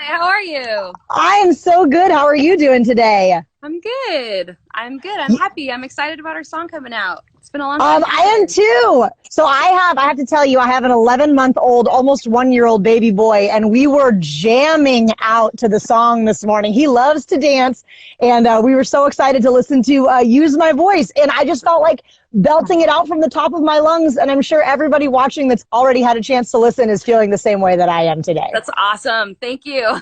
how are you? I am so good. How are you doing today? I'm good. I'm good. I'm happy. I'm excited about our song coming out. It's been a long time. I am too. So I have to tell you, I have an 11-month-old, almost 1-year-old baby boy, and we were jamming out to the song this morning. He loves to dance, and we were so excited to listen to Use My Voice, and I just felt like belting it out from the top of my lungs, and I'm sure everybody watching that's already had a chance to listen is feeling the same way that I am today. That's awesome. Thank you.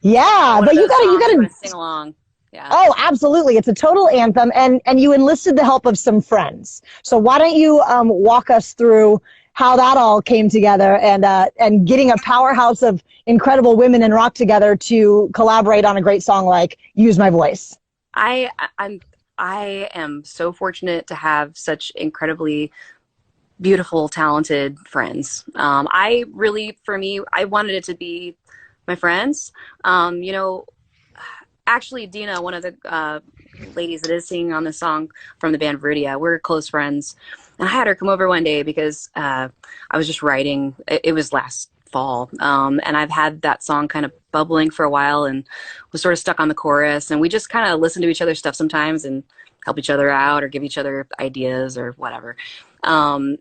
Yeah, but you gotta sing along. Yeah. Oh, absolutely. It's a total anthem, and you enlisted the help of some friends. So why don't you walk us through how that all came together and getting a powerhouse of incredible women in rock together to collaborate on a great song like Use My Voice. I am so fortunate to have such incredibly beautiful, talented friends. I wanted it to be my friends. Actually, Dina, one of the ladies that is singing on the song from the band Viridia, we're close friends. And I had her come over one day because I was just writing. It was last fall. And I've had that song kind of bubbling for a while and was sort of stuck on the chorus. And we just kind of listen to each other's stuff sometimes and help each other out or give each other ideas or whatever. I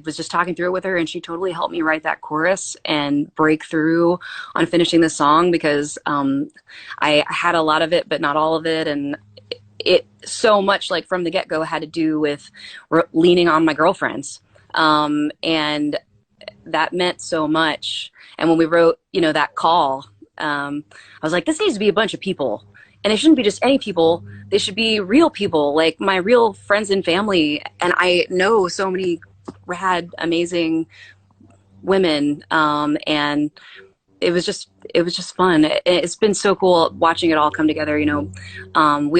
was just talking through it with her, and she totally helped me write that chorus and break through on finishing the song because I had a lot of it, but not all of it. And it so much, like from the get-go, had to do with leaning on my girlfriends. And that meant so much. And when we wrote, that call, I was like, this needs to be a bunch of people. And it shouldn't be just any people. They should be real people, like my real friends and family. And I know so many rad, amazing women. And it was just fun. It's been so cool watching it all come together. We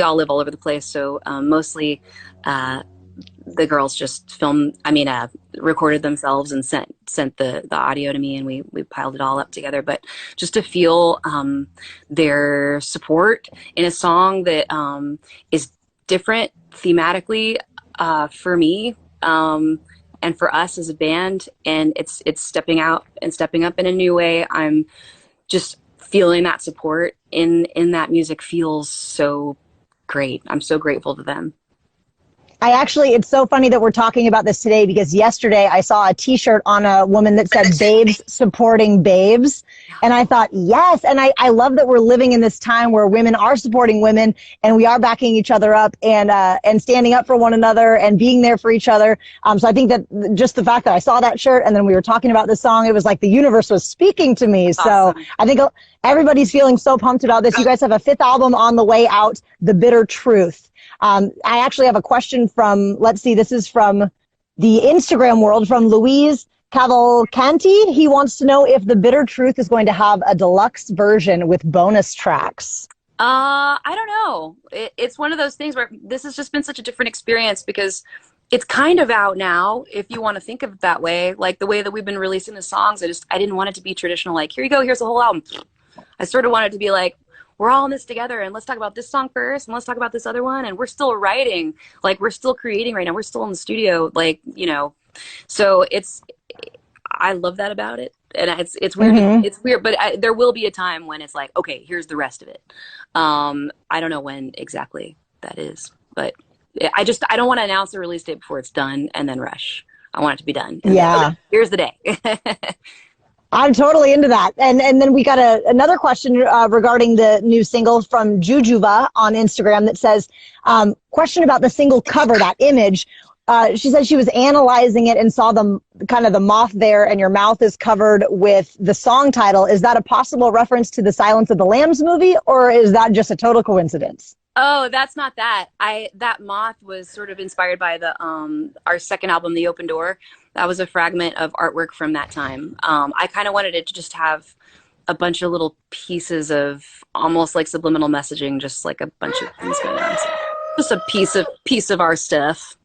all live all over the place. So mostly the girls just recorded themselves and sent the audio to me, and we piled it all up together. But just to feel their support in a song that is different thematically for me and for us as a band, and it's stepping out and stepping up in a new way. I'm just feeling that support in that music feels so great. I'm so grateful to them. It's so funny that we're talking about this today because yesterday I saw a t-shirt on a woman that said babes supporting babes. And I thought, yes. And I love that we're living in this time where women are supporting women and we are backing each other up and standing up for one another and being there for each other. So I think that just the fact that I saw that shirt and then we were talking about this song, it was like the universe was speaking to me. Awesome. So I think everybody's feeling so pumped about this. You guys have a 5th album on the way out, The Bitter Truth. I actually have a question from, this is from the Instagram world, from Louise Cavalcanti. He wants to know if The Bitter Truth is going to have a deluxe version with bonus tracks. I don't know. It's one of those things where this has just been such a different experience because it's kind of out now, if you want to think of it that way. Like the way that we've been releasing the songs, I didn't want it to be traditional, like, here you go, here's the whole album. I sort of wanted it to be like, we're all in this together and let's talk about this song first and let's talk about this other one. And we're still writing, like we're still creating right now. We're still in the studio, so I love that about it. And it's weird. Mm-hmm. It's weird, but there will be a time when it's like, okay, here's the rest of it. I don't know when exactly that is, but I don't want to announce the release date before it's done and then rush. I want it to be done. Yeah. Okay, here's the day. I'm totally into that. And then we got another question regarding the new single from Jujuva on Instagram that says, question about the single cover, that image. She said she was analyzing it and saw the moth there and your mouth is covered with the song title. Is that a possible reference to the Silence of the Lambs movie, or is that just a total coincidence? Oh, that's not that. That moth was sort of inspired by our second album, The Open Door. That was a fragment of artwork from that time. I kind of wanted it to just have a bunch of little pieces of almost like subliminal messaging, just like a bunch of things going on. So just a piece of our stuff.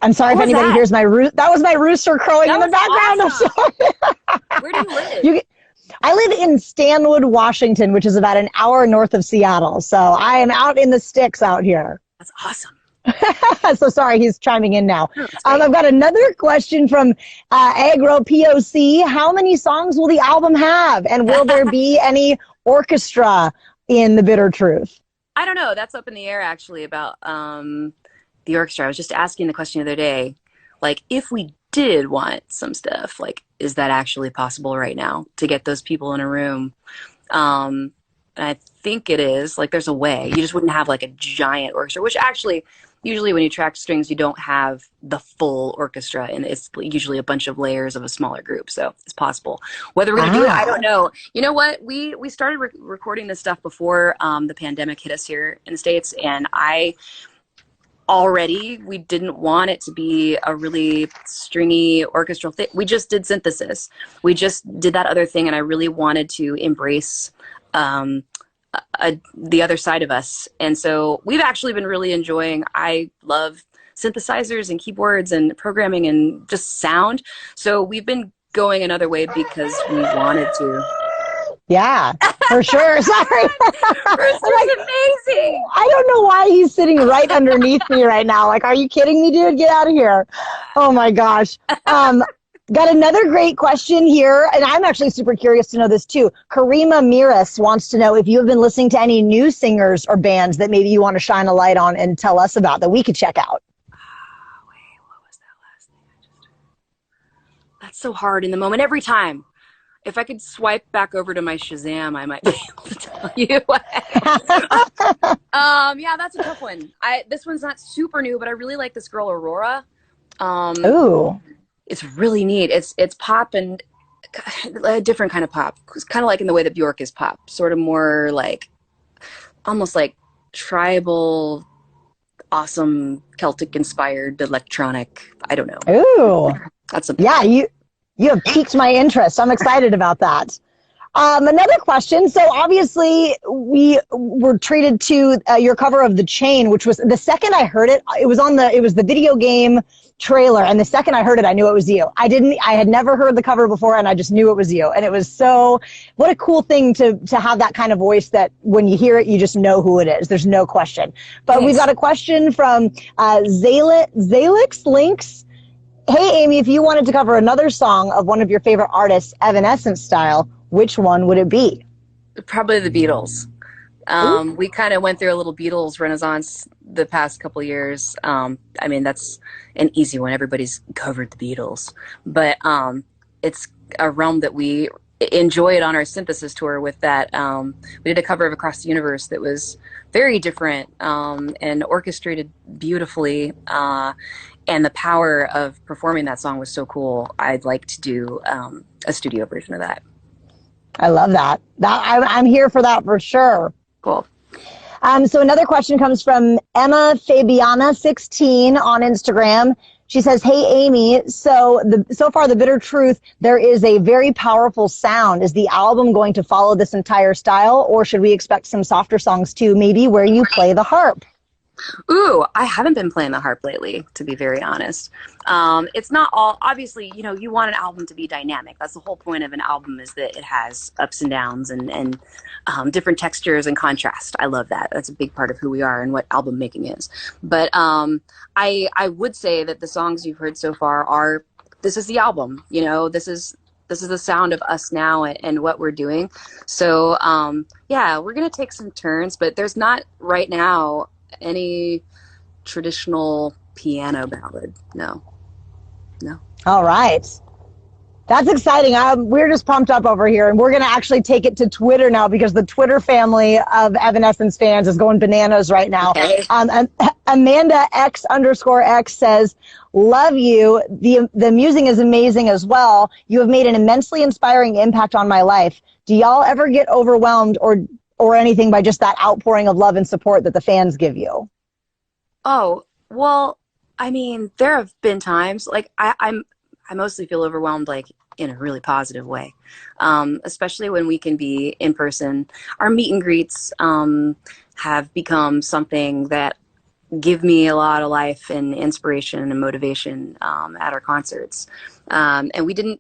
I'm sorry if anybody hears my rooster. That was my rooster crowing in the background. Awesome. I'm sorry. Where do you live? I live in Stanwood, Washington, which is about an hour north of Seattle. So I am out in the sticks out here. That's awesome. So sorry, he's chiming in now. Oh, that's great. I've got another question from Agro POC. How many songs will the album have? And will there be any orchestra in The Bitter Truth? I don't know. That's up in the air actually about the orchestra. I was just asking the question the other day, like if we did want some stuff, like is that actually possible right now to get those people in a room? And I think it is. Like there's a way. You just wouldn't have like a giant orchestra, which actually usually when you track strings, you don't have the full orchestra, and it's usually a bunch of layers of a smaller group. So it's possible. Whether we're going to do it, I don't know. You know what? We started recording this stuff before the pandemic hit us here in the States, and we didn't want it to be a really stringy orchestral thing. We just did synthesis. We just did that other thing, and I really wanted to embrace the other side of us. And so we've actually been really enjoying, I love synthesizers and keyboards and programming and just sound. So we've been going another way because we wanted to. Yeah, for sure. Sorry. Rooster's amazing. I don't know why he's sitting right underneath me right now. Like, are you kidding me, dude? Get out of here. Oh my gosh. Got another great question here, and I'm actually super curious to know this too. Karima Miras wants to know if you have been listening to any new singers or bands that maybe you want to shine a light on and tell us about that we could check out. Wait, what was that last thing I just heard? That's so hard in the moment every time. If I could swipe back over to my Shazam, I might be able to tell you what. Yeah, that's a tough one. This one's not super new, but I really like this girl Aurora. Ooh. It's really neat. It's pop and a different kind of pop. It's kind of like in the way that Bjork is pop, sort of more like almost like tribal, awesome Celtic inspired electronic. I don't know. Ooh. That's a yeah. You have piqued my interest. I'm excited about that. Another question. So obviously we were treated to your cover of The Chain, which was the second I heard it. It was the video game trailer. And the second I heard it, I knew it was you. I had never heard the cover before, and I just knew it was you. And it was what a cool thing to have that kind of voice that when you hear it, you just know who it is. There's no question. But Thanks. We've got a question from Zalix Links. Hey, Amy, if you wanted to cover another song of one of your favorite artists, Evanescence style, which one would it be? Probably the Beatles. We kind of went through a little Beatles renaissance the past couple of years. I mean, that's an easy one. Everybody's covered the Beatles. But it's a realm that we enjoyed on our synthesis tour with that. We did a cover of Across the Universe that was very different and orchestrated beautifully. And the power of performing that song was so cool. I'd like to do a studio version of that. I love that. I'm here for that for sure. Cool. So another question comes from Emma Fabiana 16 on Instagram. She says, "Hey Amy, so far The Bitter Truth, there is a very powerful sound. Is the album going to follow this entire style, or should we expect some softer songs too, maybe where you play the harp?" Ooh, I haven't been playing the harp lately, to be very honest. It's not all, obviously, you want an album to be dynamic. That's the whole point of an album, is that it has ups and downs and different textures and contrast. I love that. That's a big part of who we are and what album making is. But I would say that the songs you've heard so far this is the album, this is the sound of us now and what we're doing. So yeah, we're going to take some turns, but there's not right now any traditional piano ballad. No. All right. That's exciting. We're just pumped up over here, and we're going to actually take it to Twitter now because the Twitter family of Evanescence fans is going bananas right now. Okay. Amanda X_X says, "Love you. The music is amazing as well. You have made an immensely inspiring impact on my life. Do y'all ever get overwhelmed or anything by just that outpouring of love and support that the fans give you?" Oh, well, I mean, there have been times like I mostly feel overwhelmed, like in a really positive way, especially when we can be in person. Our meet and greets have become something that give me a lot of life and inspiration and motivation at our concerts. And we've done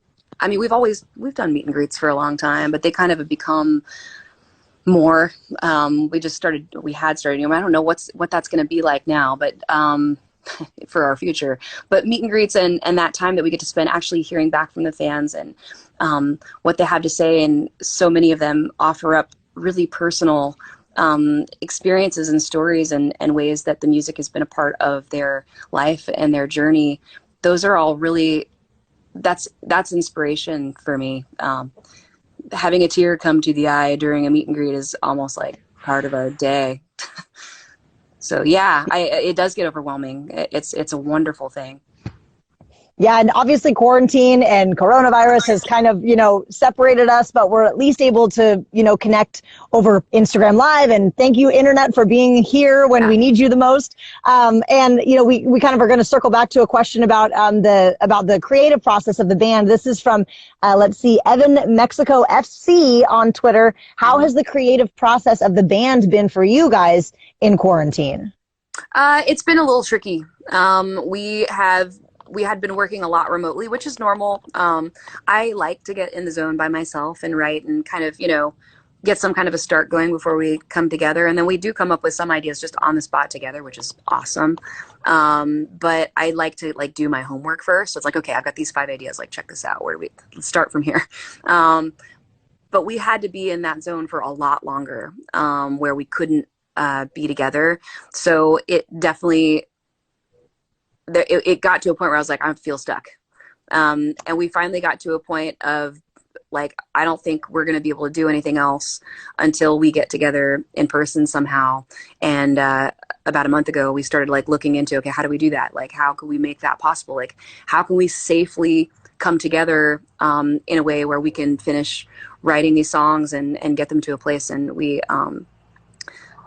meet and greets for a long time, but they kind of have become more. We had started, I don't know what that's going to be like now, but for our future, but meet and greets and that time that we get to spend actually hearing back from the fans and what they have to say. And so many of them offer up really personal experiences and stories and ways that the music has been a part of their life and their journey. Those are all really, that's inspiration for me. Having a tear come to the eye during a meet and greet is almost like part of a day. So yeah, it does get overwhelming. It's a wonderful thing. Yeah, and obviously quarantine and coronavirus has kind of, separated us, but we're at least able to, connect over Instagram Live. And thank you, Internet, for being here when we need you the most. And, we kind of are going to circle back to a question about the creative process of the band. This is from, Evan Mexico FC on Twitter. How has the creative process of the band been for you guys in quarantine? It's been a little tricky. We had been working a lot remotely, which is normal. I like to get in the zone by myself and write and kind of, get some kind of a start going before we come together. And then we do come up with some ideas just on the spot together, which is awesome. But I like to do my homework first. So it's like, okay, I've got these 5 ideas. Check this out. Let's start from here. But we had to be in that zone for a lot longer, where we couldn't be together. So it definitely, it got to a point where I was like, I feel stuck. And we finally got to a point of I don't think we're going to be able to do anything else until we get together in person somehow. And about a month ago, we started looking into, okay, how do we do that? How can we make that possible? How can we safely come together in a way where we can finish writing these songs and get them to a place? And we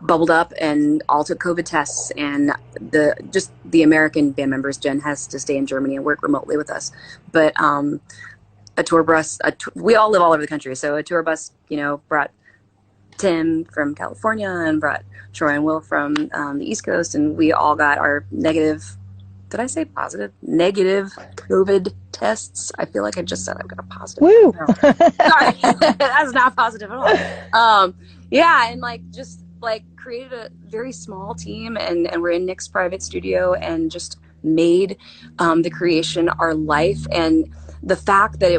bubbled up and all took COVID tests, and the American band members, Jen has to stay in Germany and work remotely with us. But a tour bus, we all live all over the country. So a tour bus, brought Tim from California and brought Troy and Will from the East Coast. And we all got our negative COVID tests. I feel like I just said I've got a positive. Woo! No. Sorry, that's not positive at all. Yeah. And created a very small team and we're in Nick's private studio and just made the creation our life. And the fact that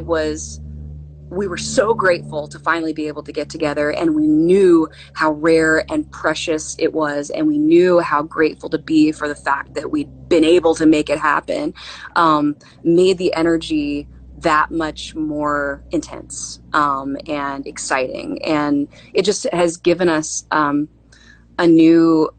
we were so grateful to finally be able to get together, and we knew how rare and precious it was, and we knew how grateful to be for the fact that we'd been able to make it happen, made the energy that much more intense and exciting. And it just has given us a new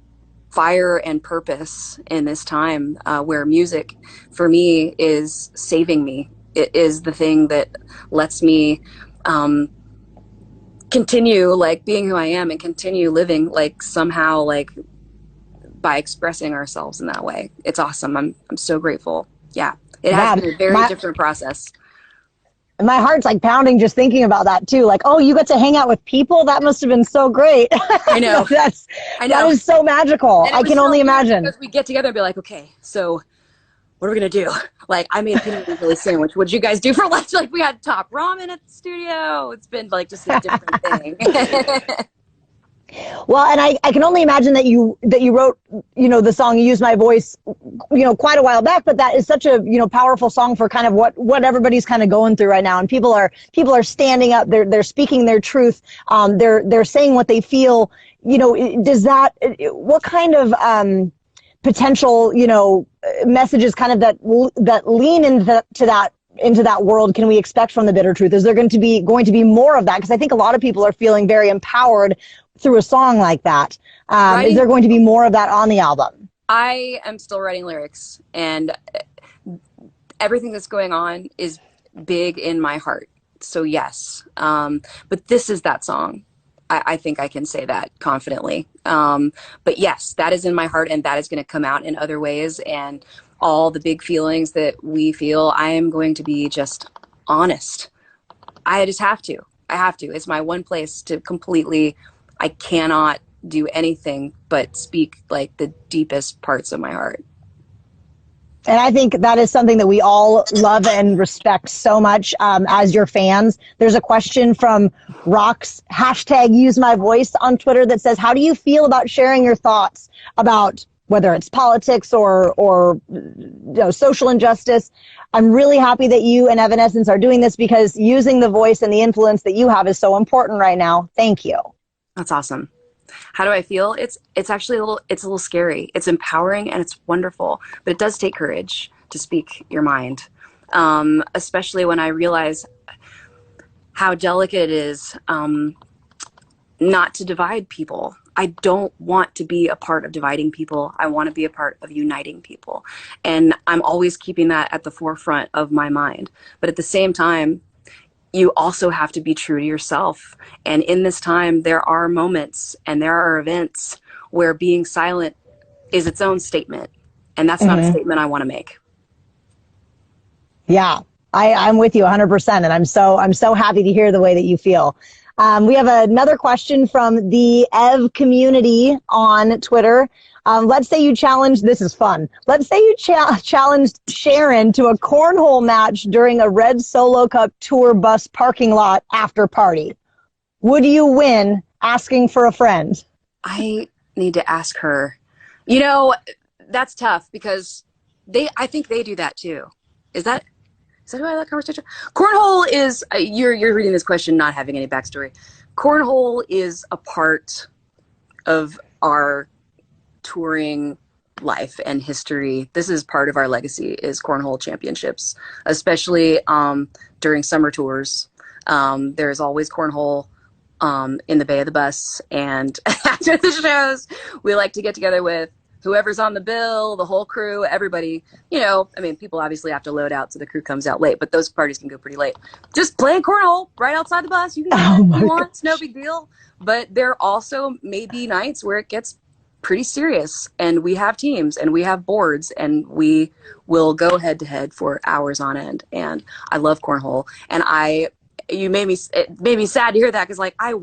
fire and purpose in this time where music for me is saving me. It is the thing that lets me continue being who I am and continue living somehow by expressing ourselves in that way. It's awesome. I'm so grateful. Yeah. It has been a very different process. My heart's pounding just thinking about that too. Oh, you got to hang out with people? That must have been so great. I know. That is so magical. I can only imagine. Because we get together and be like, okay, so what are we going to do? I made a peanut butter jelly sandwich. What did you guys do for lunch? We had top ramen at the studio. It's been just a different thing. Well, and I can only imagine that you wrote, the song "You Use My Voice," quite a while back, but that is such a, powerful song for kind of what everybody's kind of going through right now. And people are standing up, they're speaking their truth. They're saying what they feel. What kind of, potential, messages kind of that lean into that world can we expect from the Bitter Truth? Is there going to be more of that? Because I think a lot of people are feeling very empowered through a song like that. Is there going to be more of that on the album? I am still writing lyrics, and everything that's going on is big in my heart. So yes, but this is that song. I think I can say that confidently. But yes, that is in my heart, and that is going to come out in other ways. And all the big feelings that we feel, I am going to be just honest. I just have to. I have to. It's my one place to completely, I cannot do anything but speak the deepest parts of my heart. And I think that is something that we all love and respect so much as your fans. There's a question from Rox, hashtag use my voice on Twitter, that says, how do you feel about sharing your thoughts about whether it's politics or social injustice? I'm really happy that you and Evanescence are doing this, because using the voice and the influence that you have is so important right now. Thank you. That's awesome. How do I feel? It's actually a little scary. It's empowering and it's wonderful, but it does take courage to speak your mind, especially when I realize how delicate it is not to divide people. I don't want to be a part of dividing people. I want to be a part of uniting people. And I'm always keeping that at the forefront of my mind. But at the same time, you also have to be true to yourself. And in this time, there are moments and there are events where being silent is its own statement. And that's not a statement I want to make. Yeah, I'm with you 100%. And I'm so happy to hear the way that you feel. We have another question from the Ev community on Twitter. Let's say you challenged, this is fun. Let's say you challenged Sharon to a cornhole match during a Red Solo Cup tour bus parking lot after party. Would you win asking for a friend? I need to ask her. You know, that's tough because I think they do that too. Is that who I had that conversation? Cornhole is, you're reading this question not having any backstory. Cornhole is a part of our touring life and history. This is part of our legacy, is cornhole championships, especially during summer tours. There's always cornhole in the bay of the bus, and after the shows we like to get together with whoever's on the bill, the whole crew, everybody. You know, I mean, people obviously have to load out, so the crew comes out late, but those parties can go pretty late. Just playing cornhole right outside the bus. You can do what you want. It's no big deal. But there also may be nights where it gets pretty serious, and we have teams and we have boards, and we will go head to head for hours on end. And I love cornhole, and it made me sad to hear that, because like I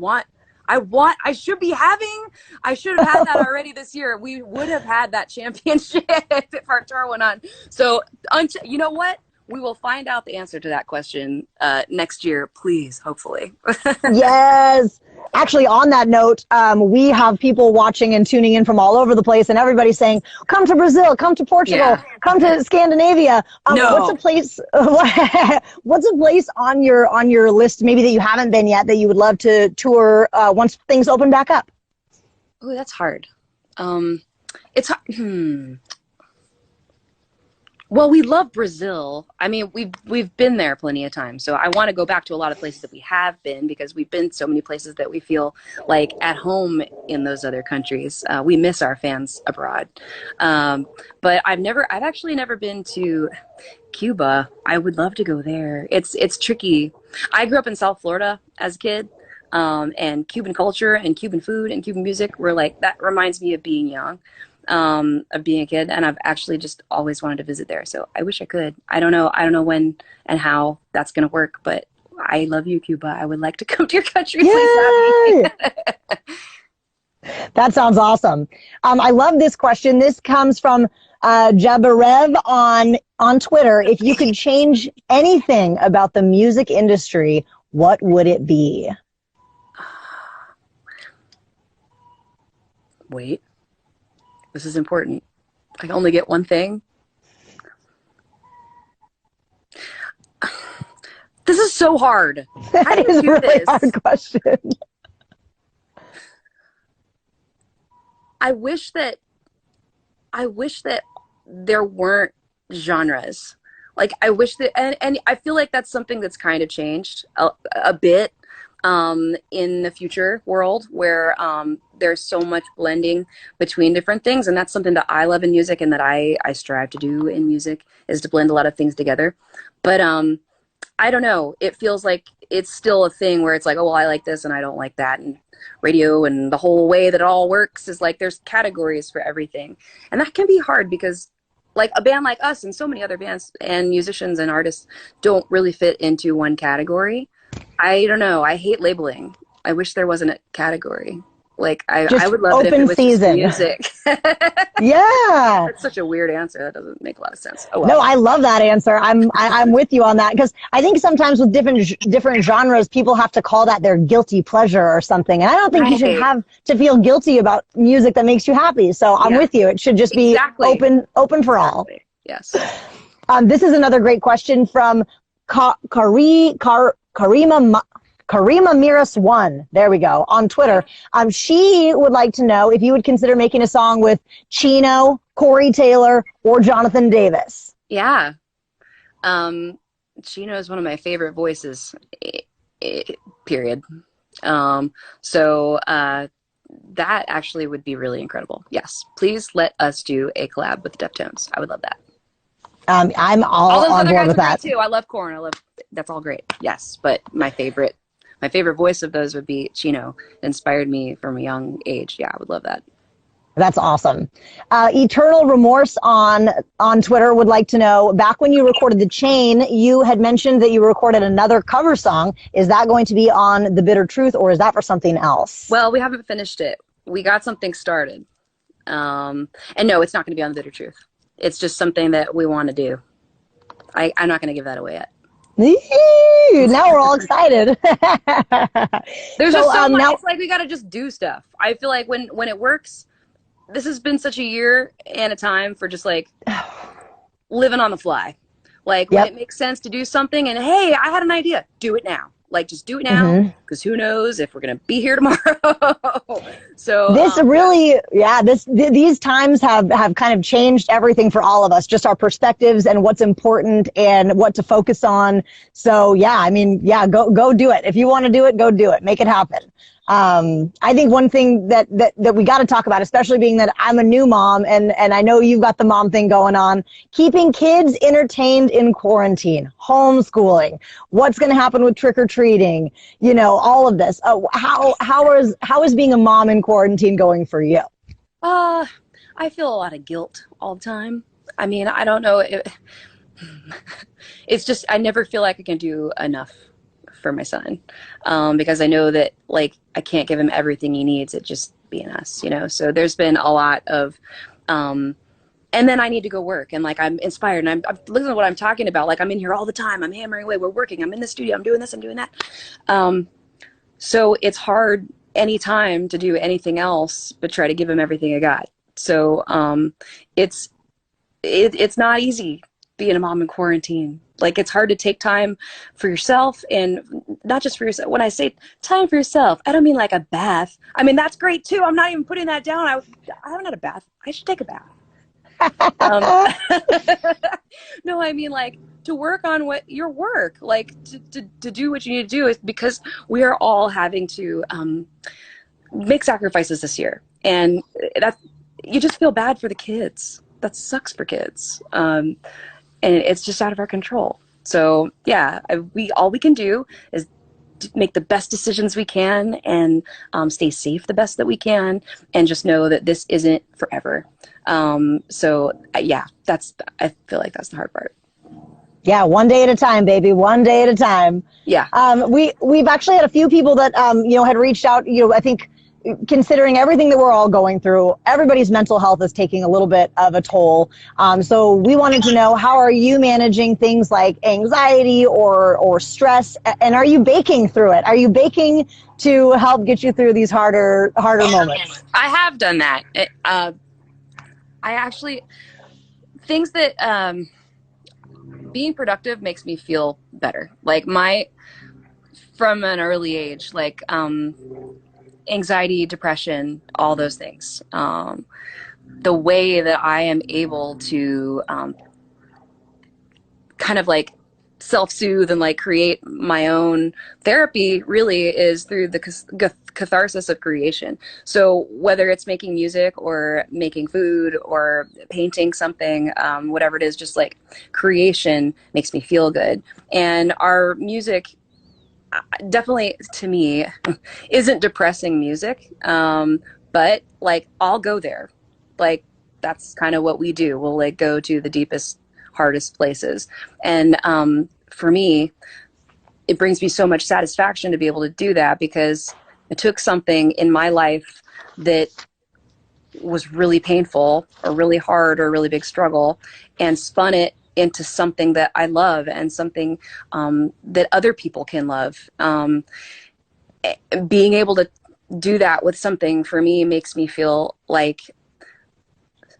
should have had that already this year. We would have had that championship if our tour went on. So you know what? We will find out the answer to that question next year, please, hopefully. Yes. Actually, on that note, we have people watching and tuning in from all over the place, and everybody's saying, come to Brazil, come to Portugal, come to Scandinavia. No. What's a place on your list, maybe that you haven't been yet, that you would love to tour once things open back up? Oh, that's hard. It's hard. Well, we love Brazil. I mean, we've been there plenty of times. So I want to go back to a lot of places that we have been, because we've been so many places that we feel like at home in those other countries. We miss our fans abroad. But I've actually never been to Cuba. I would love to go there. It's tricky. I grew up in South Florida as a kid. And Cuban culture and Cuban food and Cuban music were like, that reminds me of being young. Of being a kid, and I've actually just always wanted to visit there. So I wish I could. I don't know when and how that's going to work, but I love you, Cuba. I would like to come to your country. Please have me. That sounds awesome. I love this question. This comes from Jabarev on Twitter. If you could change anything about the music industry, what would it be? Wait. This is important. I can only get one thing. This is so hard. How do you do really this? Hard question. I wish that there weren't genres. Like I wish that, and I feel like that's something that's kind of changed a bit in the future world, where there's so much blending between different things, and that's something that I love in music and that I strive to do in music, is to blend a lot of things together. But I don't know, it feels like it's still a thing where it's like, oh well, I like this and I don't like that, and radio and the whole way that it all works is like there's categories for everything, and that can be hard because like a band like us and so many other bands and musicians and artists don't really fit into one category. I don't know, I hate labeling. I wish there wasn't a category. Like I Just would love it if it open was season. just music. Yeah. That's such a weird answer. That doesn't make a lot of sense. Oh No, well. I love that answer. I'm with you on that because I think sometimes with different genres, people have to call that their guilty pleasure or something, and I don't think you should Right. have to feel guilty about music that makes you happy. So I'm Yeah. with you. It should just be Exactly. open for all. Exactly. Yes. This is another great question from Karima Miras One. There we go on Twitter. She would like to know if you would consider making a song with Chino, Corey Taylor, or Jonathan Davis. Yeah. Chino is one of my favorite voices. Period. So that actually would be really incredible. Yes. Please let us do a collab with the Deftones. I would love that. I'm all those on other board guys with are that. great too. I love Corn. That's all great. Yes, but my favorite voice of those would be Chino. It inspired me from a young age. Yeah, I would love that. That's awesome. Eternal Remorse on Twitter would like to know, back when you recorded The Chain, you had mentioned that you recorded another cover song. Is that going to be on The Bitter Truth, or is that for something else? Well, we haven't finished it. We got something started. And no, it's not going to be on The Bitter Truth. It's just something that we want to do. I'm not going to give that away yet. Now we're all excited. There's just so much. It's like we got to just do stuff. I feel like when it works, this has been such a year and a time for just like living on the fly. Like when it makes sense to do something and hey, I had an idea, do it now. Like just do it now because who knows if we're going to be here tomorrow. So this really, these times have kind of changed everything for all of us, just our perspectives and what's important and what to focus on. So go do it. If you want to do it, go do it. Make it happen. I think one thing that we got to talk about, especially being that I'm a new mom and I know you've got the mom thing going on, keeping kids entertained in quarantine, homeschooling, what's going to happen with trick or treating, all of this. How is being a mom in quarantine going for you? I feel a lot of guilt all the time. I mean, I don't know. It's just, I never feel like I can do enough for my son, because I know that like I can't give him everything he needs at just being us, so there's been a lot of and then I need to go work and like I'm inspired and I'm listening to what I'm talking about, like I'm in here all the time, I'm hammering away, we're working, I'm in the studio, I'm doing this, I'm doing that, so it's hard anytime to do anything else but try to give him everything I got. So it's not easy being a mom in quarantine. Like it's hard to take time for yourself, and not just for yourself. When I say time for yourself, I don't mean like a bath. I mean, that's great too. I'm not even putting that down. I haven't had a bath. I should take a bath. No, I mean like to work on your work, like to do what you need to do, is because we are all having to make sacrifices this year. And you just feel bad for the kids. That sucks for kids. And it's just out of our control. So yeah, all we can do is make the best decisions we can and stay safe the best that we can, and just know that this isn't forever. So yeah, I feel like that's the hard part. Yeah, one day at a time, baby. One day at a time. Yeah. We've actually had a few people that had reached out. I think, considering everything that we're all going through, everybody's mental health is taking a little bit of a toll. So we wanted to know, how are you managing things like anxiety or stress? And are you baking through it? Are you baking to help get you through these harder moments? I have done that. I actually, things that being productive makes me feel better. Like from an early age, like anxiety, depression, all those things. The way that I am able to kind of like self-soothe and like create my own therapy really is through the catharsis of creation. So whether it's making music or making food or painting something, whatever it is, just like creation makes me feel good. And our music definitely, to me, isn't depressing music, but like I'll go there. Like that's kind of what we do. We'll like go to the deepest, hardest places, and for me, it brings me so much satisfaction to be able to do that, because I took something in my life that was really painful or really hard or a really big struggle and spun it into something that I love and something that other people can love. Being able to do that with something for me makes me feel like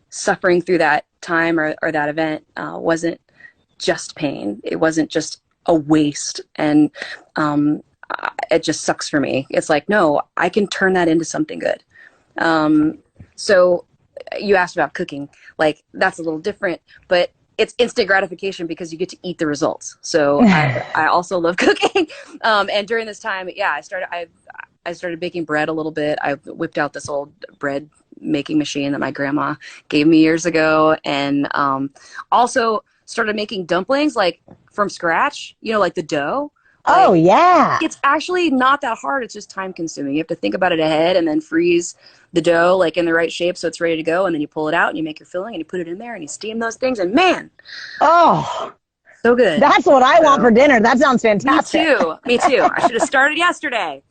suffering through that time or that event wasn't just pain. It wasn't just a waste. And it just sucks for me. It's like, no, I can turn that into something good. So you asked about cooking, like that's a little different, but it's instant gratification because you get to eat the results. So I also love cooking. And during this time, yeah, I started baking bread a little bit. I whipped out this old bread making machine that my grandma gave me years ago. And also started making dumplings like from scratch, you know, like the dough. Oh, yeah. It's actually not that hard. It's just time consuming. You have to think about it ahead and then freeze the dough like in the right shape so it's ready to go. And then you pull it out and you make your filling and you put it in there and you steam those things. And man, oh, so good. That's what I want for dinner. That sounds fantastic. Me too. I should have started yesterday.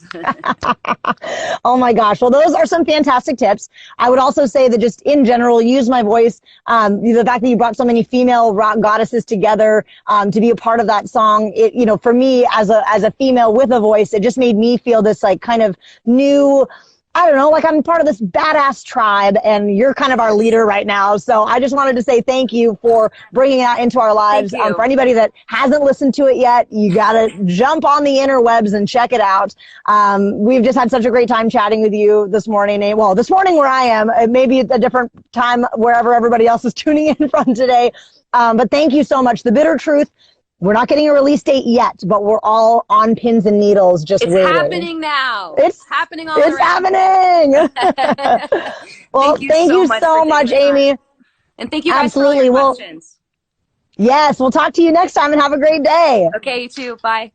Oh my gosh. Well, those are some fantastic tips. I would also say that just in general, use my voice. The fact that you brought so many female rock goddesses together to be a part of that song, it, you know, for me as a female with a voice, it just made me feel this like kind of new, I don't know, like I'm part of this badass tribe and you're kind of our leader right now. So I just wanted to say thank you for bringing that into our lives. For anybody that hasn't listened to it yet, you got to jump on the interwebs and check it out. We've just had such a great time chatting with you this morning. Well, this morning where I am, it may be a different time wherever everybody else is tuning in from today. But thank you so much. The Bitter Truth. We're not getting a release date yet, but we're all on pins and needles just waiting. It's happening now. It's happening all around. It's happening. Well, thank you so much, Amy. And thank you guys for all your questions. Yes, we'll talk to you next time and have a great day. Okay, you too. Bye.